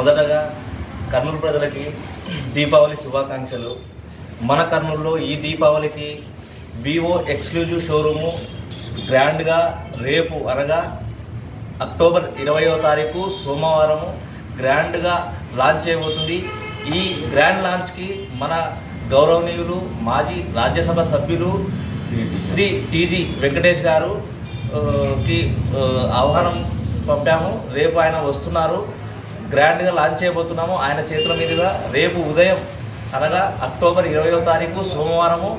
మొదటగా కర్నూలు ప్రజలకి దీపావళి శుభాకాంక్షలు. మన కర్నూలులో ఈ దీపావళికి వివో ఎక్స్క్లూజివ్ షోరూము గ్రాండ్గా రేపు అనగా అక్టోబర్ 20వ తారీఖు సోమవారము గ్రాండ్గా లాంచ్ చేయబోతుంది. ఈ గ్రాండ్ లాంచ్కి మన గౌరవనీయులు మాజీ రాజ్యసభ సభ్యులు శ్రీ టీజీ వెంకటేష్ గారు కి ఆహ్వానం పంపాము. రేపు ఆయన వస్తున్నారు. గ్రాండ్గా లాంచ్ చేయబోతున్నాము. ఆయన చేతుల మీదుగా రేపు ఉదయం అనగా అక్టోబర్ 20వ తారీఖు సోమవారము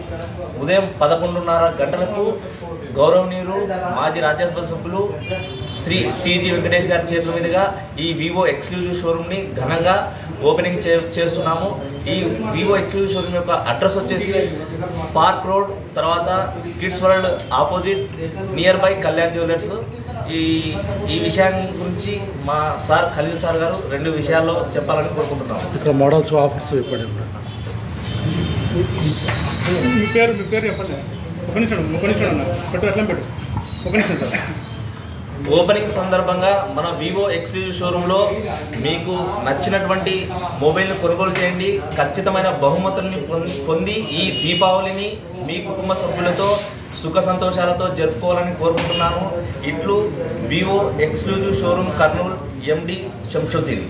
ఉదయం 11:30 గంటలకు గౌరవనీయులు మాజీ రాజ్యసభ సభ్యులు శ్రీ టీజీ వెంకటేష్ గారి చేతుల మీదుగా ఈ వివో ఎక్స్క్లూజివ్ షోరూమ్ని ఘనంగా ఓపెనింగ్ చేస్తున్నాము. ఈ వివో ఎక్స్క్లూజివ్ షోరూమ్ యొక్క అడ్రస్ వచ్చేసి పార్క్ రోడ్, తర్వాత kids world opposite near by Kalyan jewellers. ఈ విషయాన్ని గురించి మా సార్ ఖలీల్ సార్ గారు 2 విషయాల్లో చెప్పాలని కోరుకుంటున్నాము. ఇక్కడ మోడల్స్ ఆఫర్స్ చెప్పండి. మీ పేరు చెప్పండి. ఒక నిమిషం అన్న పెట్టు, ఎట్లా పెట్టు, ఒక నిమిషం సార్. ఓపెనింగ్ సందర్భంగా మన వివో ఎక్స్క్లూజివ్ షోరూంలో మీకు నచ్చినటువంటి మొబైల్ని కొనుగోలు చేయండి. ఖచ్చితమైన బహుమతుల్ని పొంది ఈ దీపావళిని మీ కుటుంబ సభ్యులతో సుఖ సంతోషాలతో జరుపుకోవాలని కోరుకుంటున్నాను. ఇట్లు వివో ఎక్స్క్లూజివ్ షోరూమ్ కర్నూలు ఎండి శంషుద్దీన్.